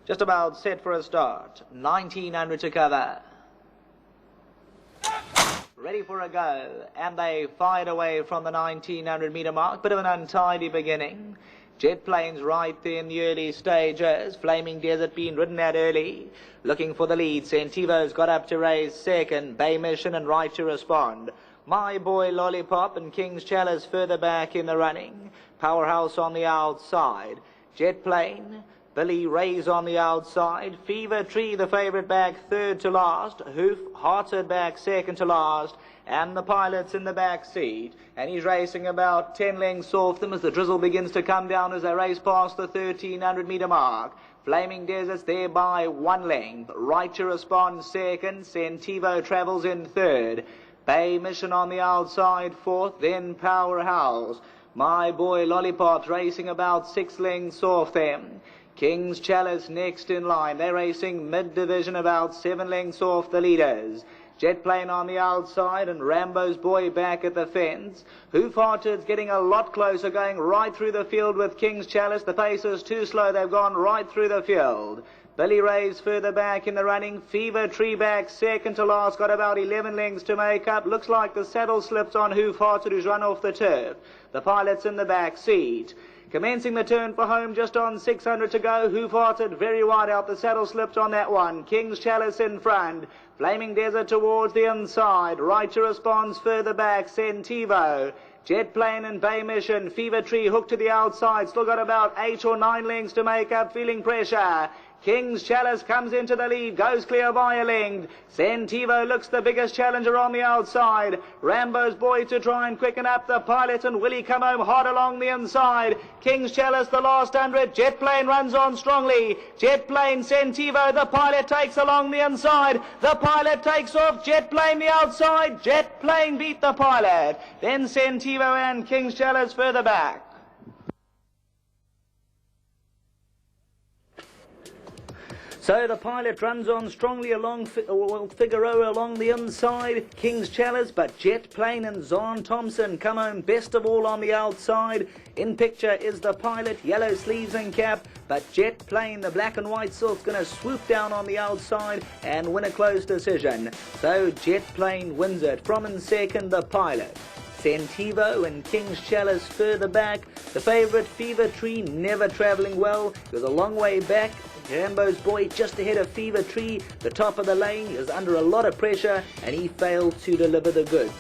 Just about set for a start. 1900 to cover. Ready for a go, and they fired away from the 1900 metre mark. Bit of an untidy beginning. Jet Plane's right there in the early stages. Flaming Desert being ridden out early. Looking for the lead. Centivo's got up to race second. Bay Mission and Right to Respond. My Boy Lollipop and King's Chalice further back in the running. Powerhouse on the outside. Jet Plane. Billy Ray's on the outside. Fever Tree, the favourite, back third to last. Hoof Hearted back second to last. And the Pilot's in the back seat. And he's racing about 10 lengths off them as the drizzle begins to come down as they race past the 1300 metre mark. Flaming Desert's there by 1 length. Right to Respond second. Centivo travels in third. Bay Mission on the outside fourth. Then Powerhouse. My Boy Lollipop's racing about 6 lengths off them. King's Chalice next in line. They're racing mid-division about 7 lengths off the leaders. Jet Plane on the outside and Rambo's Boy back at the fence. Hoof-Hearted's getting a lot closer, going right through the field with King's Chalice. The pace is too slow. They've gone right through the field. Billy Ray's further back in the running. Fever Tree back second to last. Got about 11 lengths to make up. Looks like the saddle slips on Hoof-Hearted, who's run off the turf. The Pilot's in the back seat. Commencing the turn for home, just on 600 to go. Hoof-Hearted very wide out. The saddle slipped on that one. King's Chalice in front. Flaming Desert towards the inside. Right to Respond's further back. Centivo. Jet Plane and Bay Mission. Fever Tree hooked to the outside. Still got about 8 or 9 lengths to make up. Feeling pressure. King's Chalice comes into the lead, goes clear by a length. Centivo looks the biggest challenger on the outside. Rambo's Boy to try and quicken up. The Pilot and Willie come home hard along the inside. King's Chalice the last 100. Jet Plane runs on strongly. Jet Plane, Centivo, the Pilot takes along the inside. The Pilot takes off. Jet Plane the outside. Jet Plane beat the Pilot. Then Centivo and King's Chalice further back. So the Pilot runs on strongly along Figueroa along the inside. King's Chalice, but Jet Plane and Zaanthompson come home best of all on the outside. In picture is the Pilot, yellow sleeves and cap, but Jet Plane, the black and white silk's going to swoop down on the outside and win a close decision. So Jet Plane wins it. From in second, the Pilot. Centivo and King's Chalice further back. The favourite, Fever Tree, never travelling well. It was a long way back. Rambo's Boy just ahead of Fever Tree. The top of the lane is under a lot of pressure and he failed to deliver the goods.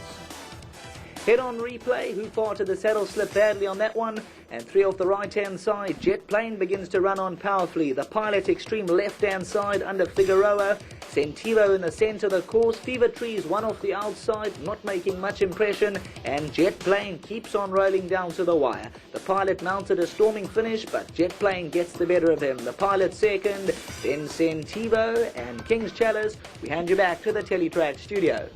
Head on replay. Hoof-Hearted the saddle slipped badly on that one. And 3 off the right-hand side. Jet Plane begins to run on powerfully. The Pilot extreme left-hand side under Figueroa. Centivo in the centre of the course. Fever Tree's 1 off the outside, not making much impression. And Jet Plane keeps on rolling down to the wire. The Pilot mounted a storming finish, but Jet Plane gets the better of him. The Pilot second, then Centivo and King's Chalice. We hand you back to the Teletrack studio.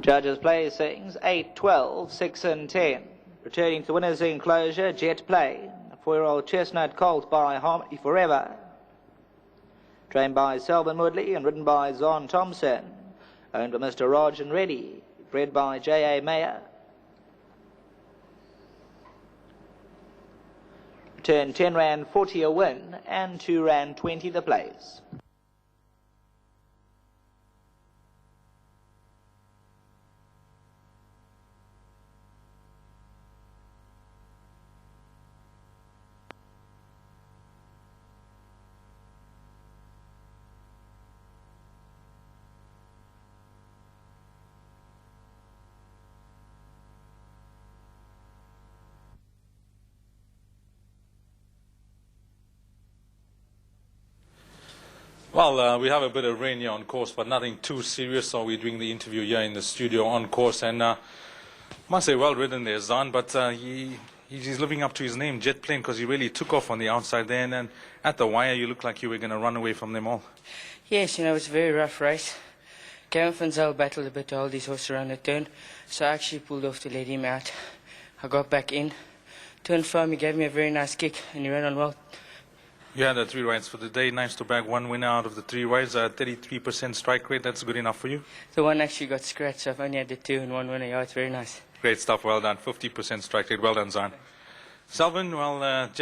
Judges' placings 8, 12, 6 and 10. Returning to the winner's enclosure, Jet Plane, a 4-year-old chestnut colt by Harmony Forever. Trained by Selwyn Woodley and ridden by Zaanthompson. Owned by Mr. Rog and Reddy. Bred by J.A. Mayer. Return 10 Rand 40 a win and 2 Rand 20 the place. Well, we have a bit of rain here on course, but nothing too serious, so we're doing the interview here in the studio on course, and I must say, well ridden there, Zaan, but he's living up to his name, Jet Plane, because he really took off on the outside there, and then at the wire you looked like you were going to run away from them all. Yes, it was a very rough race. Gavin van Zyl battled a bit to hold his horse around the turn, so I actually pulled off to let him out. I got back in, turned firm, he gave me a very nice kick, and he ran on well. You had 3 rides for the day, nice to bag 1 winner out of the 3 rides, 33% strike rate, that's good enough for you? The one actually got scratched, so I've only had the 2 and 1 winner. Yeah, it's very nice. Great stuff, well done, 50% strike rate, well done, Zaan. Selvin, well, Jet